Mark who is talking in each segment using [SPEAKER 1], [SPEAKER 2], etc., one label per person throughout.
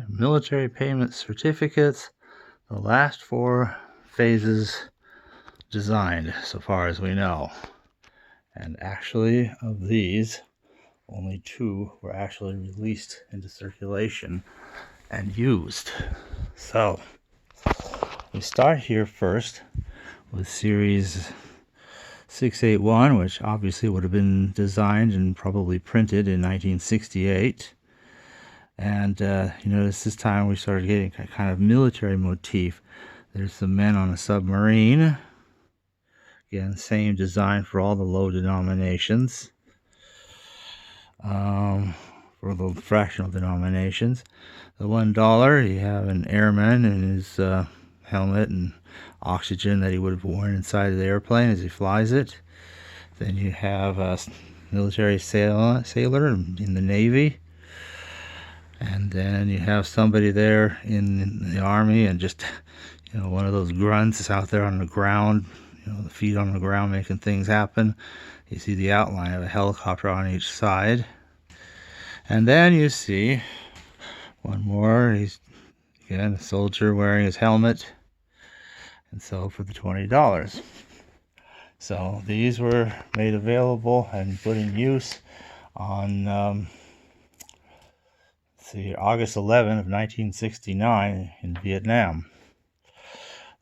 [SPEAKER 1] Military payment certificates, the last 4 phases designed so far as we know. And actually, of these, only 2 were actually released into circulation and used. So, we start here first with series 681, which obviously would have been designed and probably printed in 1968. And you notice this time we started getting a kind of military motif. There's some men on a submarine. Again, same design for all the low denominations. For the fractional denominations. The $1, you have an airman in his helmet and oxygen that he would have worn inside of the airplane as he flies it. Then you have a military sailor in the Navy. And then you have somebody there in the Army and just, one of those grunts out there on the ground, the feet on the ground making things happen. You see the outline of a helicopter on each side. And then you see one more. He's, again, a soldier wearing his helmet. And so for the $20. So these were made available and put in use on August 11 of 1969 in Vietnam.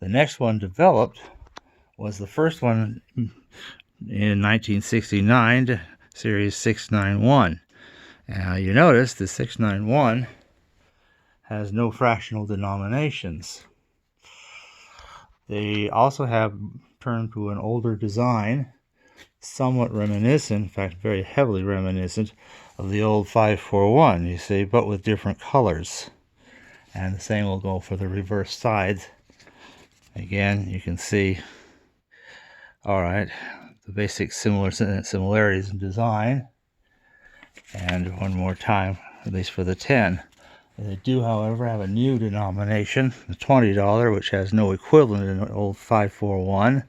[SPEAKER 1] The next one developed was the first one in 1969, series 691. Now you notice the 691 has no fractional denominations. They also have turned to an older design, somewhat reminiscent, in fact very heavily reminiscent, of the old 541, you see, but with different colors. And the same will go for the reverse sides. Again, you can see, alright, the basic similarities in design. And one more time, at least for the 10. They do, however, have a new denomination, the $20, which has no equivalent in the old 541.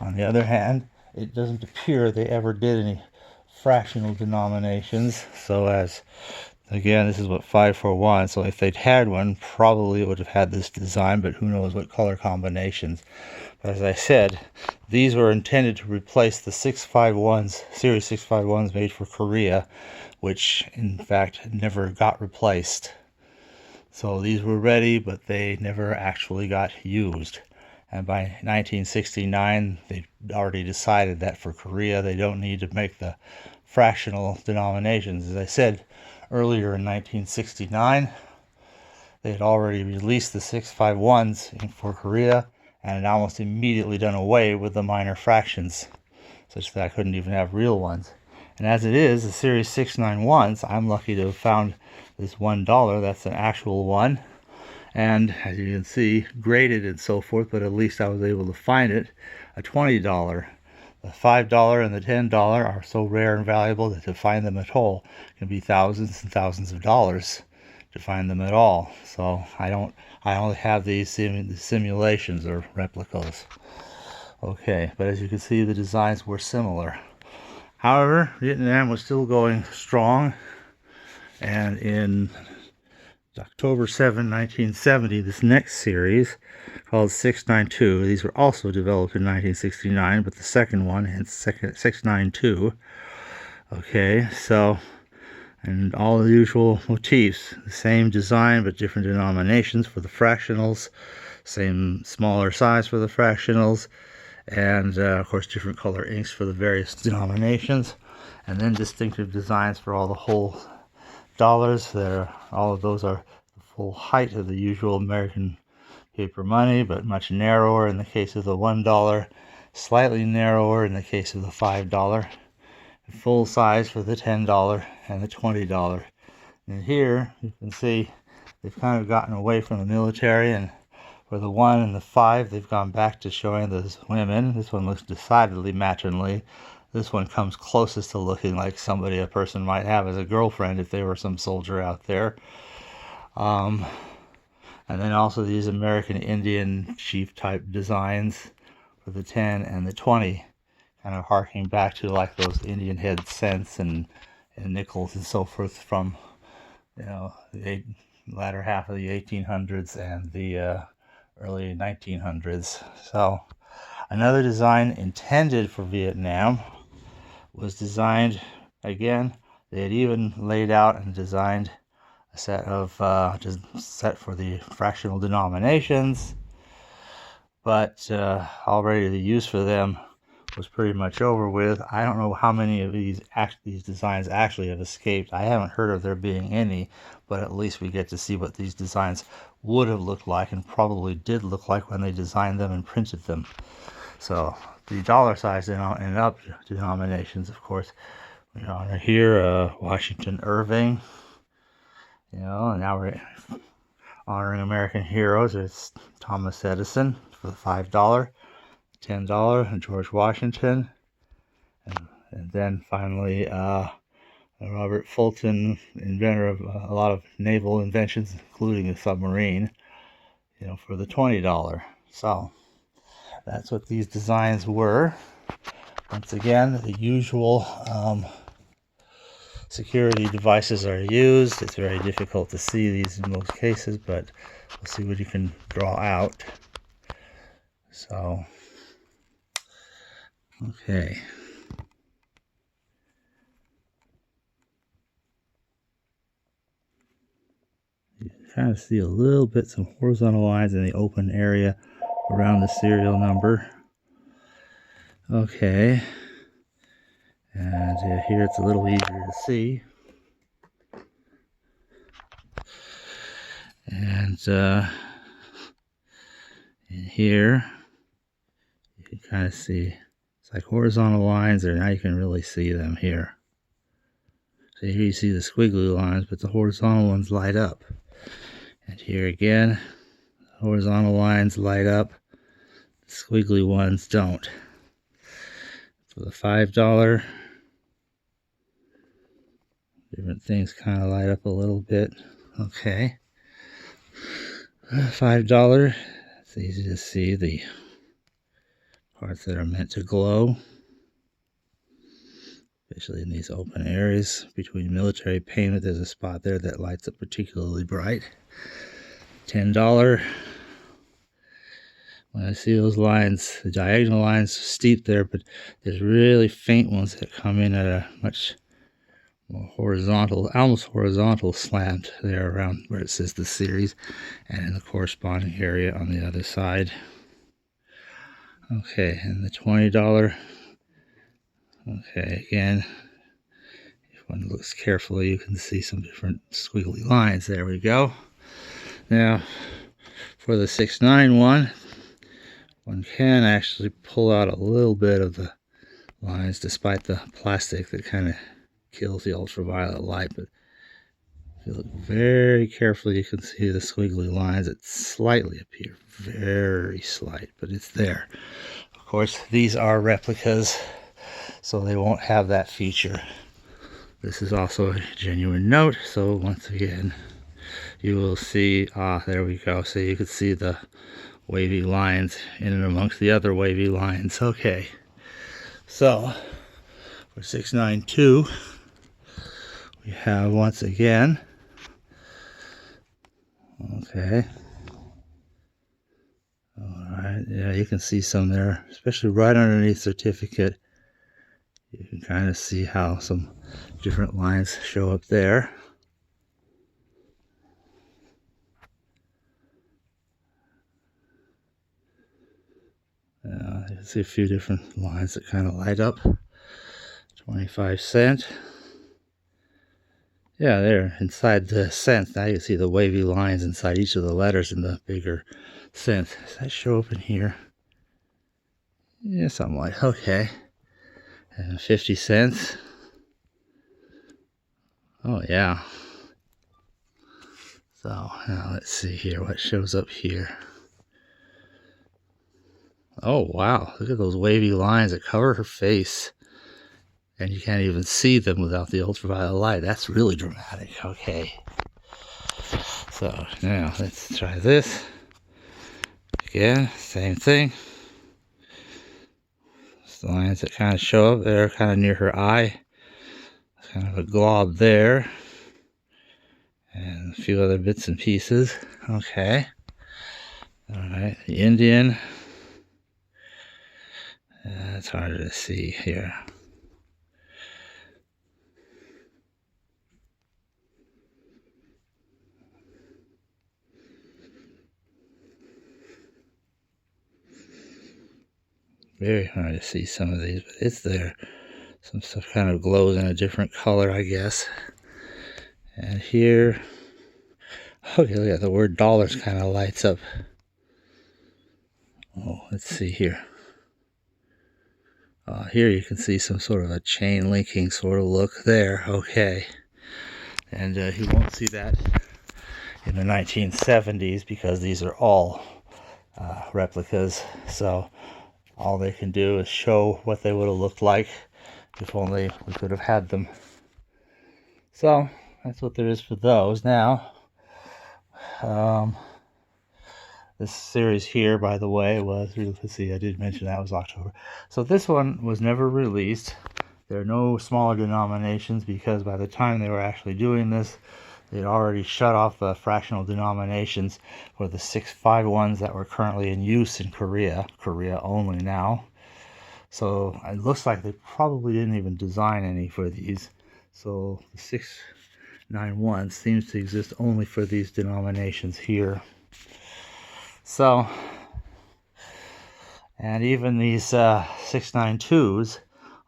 [SPEAKER 1] On the other hand, it doesn't appear they ever did any fractional denominations. So as, again, this is what 541, so if they'd had one, probably it would have had this design, but who knows what color combinations. But as I said, these were intended to replace the 651s, series 651s made for Korea, which in fact never got replaced. So these were ready, but they never actually got used. And by 1969, they already decided that for Korea, they don't need to make the fractional denominations. As I said earlier, in 1969, they had already released the 651s for Korea, and had almost immediately done away with the minor fractions, such that I couldn't even have real ones. And as it is, the series 691s, I'm lucky to have found this $1. That's an actual one. And as you can see, graded and so forth, but at least I was able to find it, a $20. The $5 and the $10 are so rare and valuable that to find them at all can be thousands and thousands of dollars to find them at all. So I only have these simulations or replicas. Okay, but as you can see, the designs were similar. However, Vietnam was still going strong, and in October 7, 1970, this next series, called 692, these were also developed in 1969, but the second one, hence 692. Okay, so, and all the usual motifs, the same design but different denominations for the fractionals, same smaller size for the fractionals, and of course different color inks for the various denominations, and then distinctive designs for all the whole dollars. All of those are the full height of the usual American paper money, but much narrower in the case of the $1, slightly narrower in the case of the $5, full size for the $10 and the $20. And here you can see they've kind of gotten away from the military, and for the 1 and the 5, they've gone back to showing the women. This one looks decidedly matronly. This one comes closest to looking like somebody a person might have as a girlfriend if they were some soldier out there. And then also these American Indian chief type designs for the 10 and the 20, kind of harking back to like those Indian head cents and nickels and so forth from, the latter half of the 1800s and the early 1900s. So another design intended for Vietnam was designed, again, they had even laid out and designed a set of set for the fractional denominations, but already the use for them was pretty much over with. I don't know how many of these designs actually have escaped. I haven't heard of there being any, but at least we get to see what these designs would have looked like, and probably did look like when they designed them and printed them. So the dollar size and up denominations, of course, we honor here Washington Irving, you know, and now we're honoring American heroes. It's Thomas Edison for the $5, $10, and George Washington, and then finally Robert Fulton, inventor of a lot of naval inventions, including a submarine, you know, for the $20. So that's what these designs were. Once again, the usual security devices are used. It's very difficult to see these in most cases, but we'll see what you can draw out. So, okay. You can kind of see a little bit, some horizontal lines in the open area around the serial number. Okay. And here it's a little easier to see. And in here, you can kind of see, it's like horizontal lines there. Now you can really see them here. So here you see the squiggly lines, but the horizontal ones light up. And here again, horizontal lines light up, the squiggly ones don't. For the $5, different things kind of light up a little bit. Okay. $5, it's easy to see the parts that are meant to glow, especially in these open areas between military payment. There's a spot there that lights up particularly bright. $10, when I see those lines, the diagonal lines steep there, but there's really faint ones that come in at a much more horizontal, almost horizontal slant there around where it says the series, and in the corresponding area on the other side. Okay, and the $20, okay, again, if one looks carefully, you can see some different squiggly lines. There we go. Now, for the 691, one can actually pull out a little bit of the lines, despite the plastic that kind of kills the ultraviolet light. But if you look very carefully, you can see the squiggly lines that slightly appear, very slight, but it's there. Of course, these are replicas, so they won't have that feature. This is also a genuine note, so once again, you will see, there we go. So you can see the wavy lines in and amongst the other wavy lines. Okay, so for 692, we have once again, okay, alright, yeah, you can see some there, especially right underneath certificate. You can kind of see how some different lines show up there. You can see a few different lines that kind of light up. 25 cent. Yeah, there inside the cents. Now you can see the wavy lines inside each of the letters in the bigger cents. Does that show up in here? Yeah, something like, okay. And 50 cents. Oh, yeah. So now let's see here what shows up here. Oh, wow. Look at those wavy lines that cover her face. And you can't even see them without the ultraviolet light. That's really dramatic. Okay. So now let's try this. Again, same thing. The lines that kind of show up there, kind of near her eye. Kind of a glob there. And and a few other bits and pieces. Okay. All right, the Indian. It's harder to see here. Very hard to see some of these, but it's there. Some stuff kind of glows in a different color, I guess. And here, okay, look at the word dollars kind of lights up. Oh, let's see here. Here you can see some sort of a chain linking sort of look there. Okay. And you won't see that in the 1970s because these are all replicas. So all they can do is show what they would have looked like if only we could have had them. So that's what there is for those. Now, this series here, by the way, was, let's see, I did mention that was October. So this one was never released. There are no smaller denominations because by the time they were actually doing this, they'd already shut off the fractional denominations for the 651s that were currently in use in Korea only now. So it looks like they probably didn't even design any for these. So the 691 seems to exist only for these denominations here. So, and even these 692s,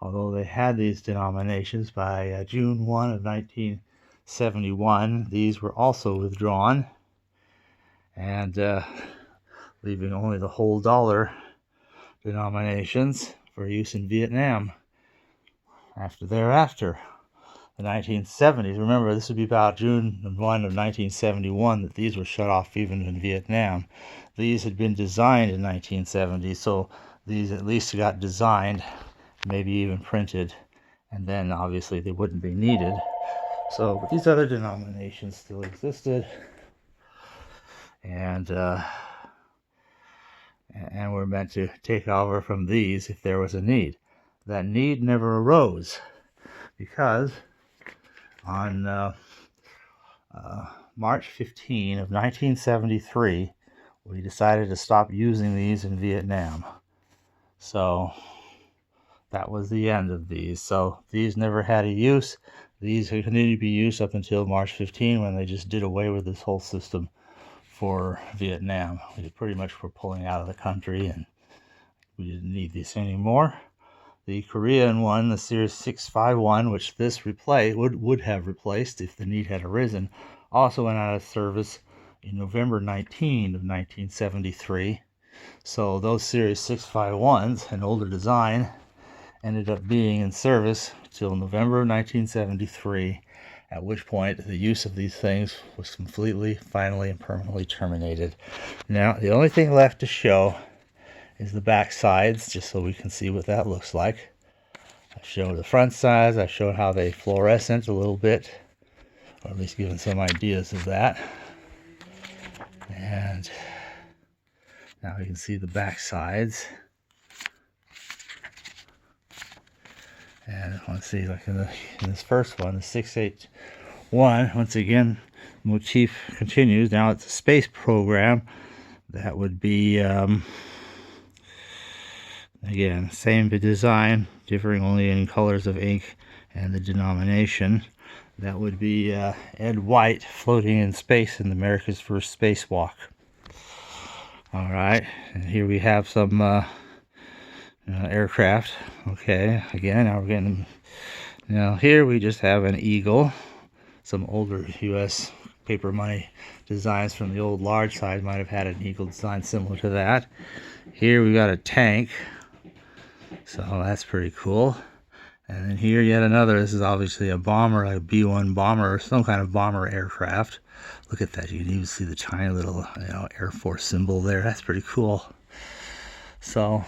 [SPEAKER 1] although they had these denominations by June 1 of 1971, these were also withdrawn and leaving only the whole dollar denominations for use in Vietnam. Thereafter, the 1970s, remember this would be about June 1 of 1971 that these were shut off even in Vietnam. These had been designed in 1970, so these at least got designed, maybe even printed, and then obviously they wouldn't be needed. So, but these other denominations still existed, and were meant to take over from these if there was a need. That need never arose because on March 15 of 1973, we decided to stop using these in Vietnam. So that was the end of these. So these never had a use. These continued to be used up until March 15 when they just did away with this whole system for Vietnam. We pretty much were pulling out of the country and we didn't need this anymore. The Korean one, the Series 651, which this would have replaced if the need had arisen, also went out of service in November 19 of 1973. So those Series 651s, an older design, ended up being in service till November of 1973, at which point the use of these things was completely, finally, and permanently terminated. Now, the only thing left to show is the back sides, just so we can see what that looks like. I've shown the front sides, I've shown how they fluorescent a little bit, or at least given some ideas of that. And now we can see the back sides. And let's see, like in this first one, the 681, once again, motif continues. Now it's a space program. That would be, again, same design, differing only in colors of ink and the denomination. That would be Ed White floating in space in America's first spacewalk. All right, and here we have some aircraft. Okay, again, now we're getting, now here we just have an eagle. Some older US paper money designs from the old large size might have had an eagle design similar to that. Here we got a tank, so that's pretty cool. And then here yet another, this is obviously a bomber, like a B-1 bomber or some kind of bomber aircraft. Look at that, you can even see the tiny little Air Force symbol there. That's pretty cool. So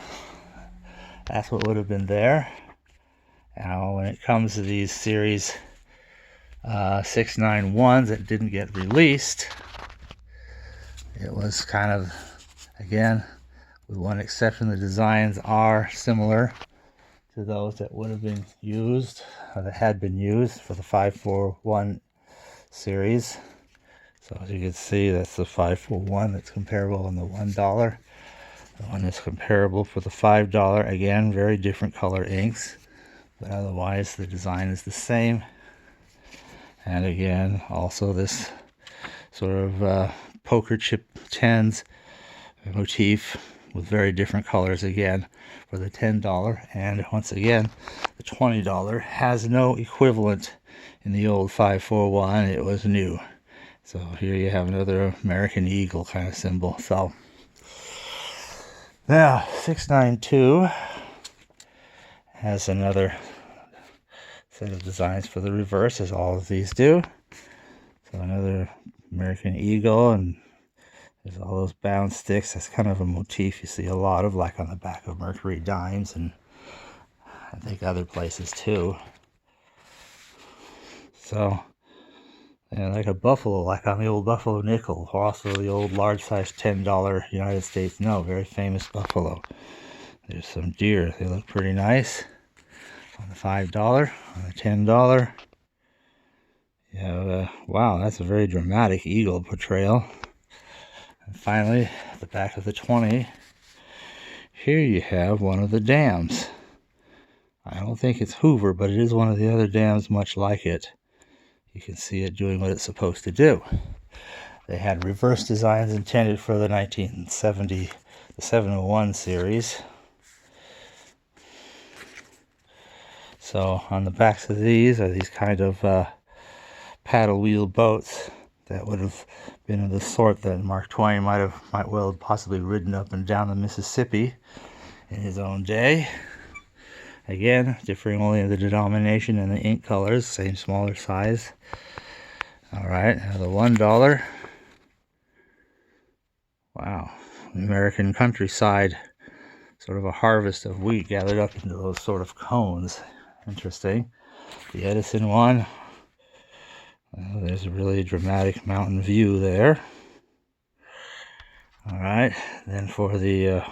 [SPEAKER 1] that's what would have been there. Now when it comes to these series 691s that didn't get released, it was kind of, again, with one exception, the designs are similar to those that would have been used, or that had been used for the 541 series. So as you can see, that's the 541 that's comparable in the $1. The one that's comparable for the $5. Again, very different color inks, but otherwise the design is the same. And again, also this sort of poker chip 10s motif with very different colors again for the $10. And once again, the $20 has no equivalent in the old 541. It was new. So here you have another American Eagle kind of symbol. So now 692 has another set of designs for the reverse, as all of these do. So another American Eagle, and there's all those bound sticks. That's kind of a motif you see a lot of, like on the back of Mercury dimes, and I think other places too. So, and like a buffalo, like on the old buffalo nickel, or also the old large size $10 United States no, very famous buffalo. There's some deer. They look pretty nice on the $5. On the $10, you have wow, that's a very dramatic eagle portrayal. And finally, at the back of the 20, here you have one of the dams. I don't think it's Hoover, but it is one of the other dams much like it. You can see it doing what it's supposed to do. They had reverse designs intended for the 1970, the 701 series. So on the backs of these are these kind of paddle wheel boats that would have been of the sort that Mark Twain might well have possibly ridden up and down the Mississippi in his own day. Again, differing only in the denomination and the ink colors, same smaller size. Alright, now the $1. Wow, American countryside, sort of a harvest of wheat gathered up into those sort of cones. Interesting. The Edison one, well, there's a really dramatic mountain view there. Alright, then for the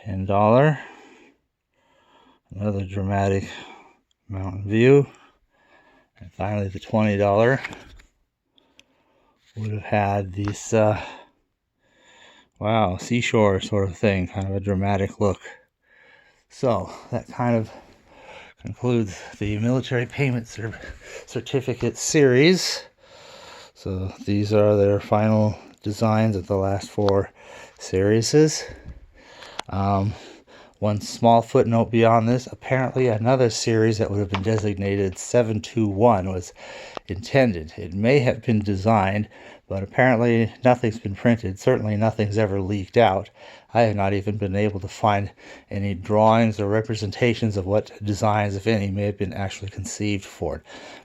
[SPEAKER 1] $10, another dramatic mountain view. And finally the $20 would have had these wow, seashore sort of thing, kind of a dramatic look. So that kind of concludes the military payment certificate series. So these are their final designs of the last 4 series. One small footnote beyond this, apparently another series that would have been designated 721 was intended. It may have been designed, but apparently nothing's been printed. Certainly nothing's ever leaked out. I have not even been able to find any drawings or representations of what designs, if any, may have been actually conceived for it.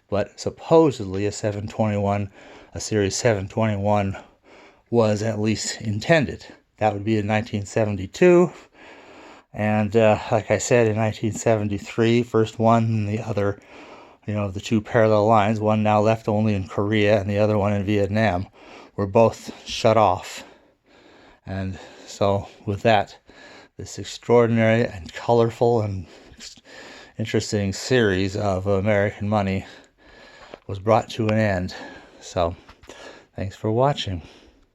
[SPEAKER 1] But supposedly a series 721 was at least intended. That would be in 1972. And like I said, in 1973, first one and the other, the 2 parallel lines, one now left only in Korea and the other one in Vietnam, were both shut off. And so with that, this extraordinary and colorful and interesting series of American money was brought to an end. So thanks for watching.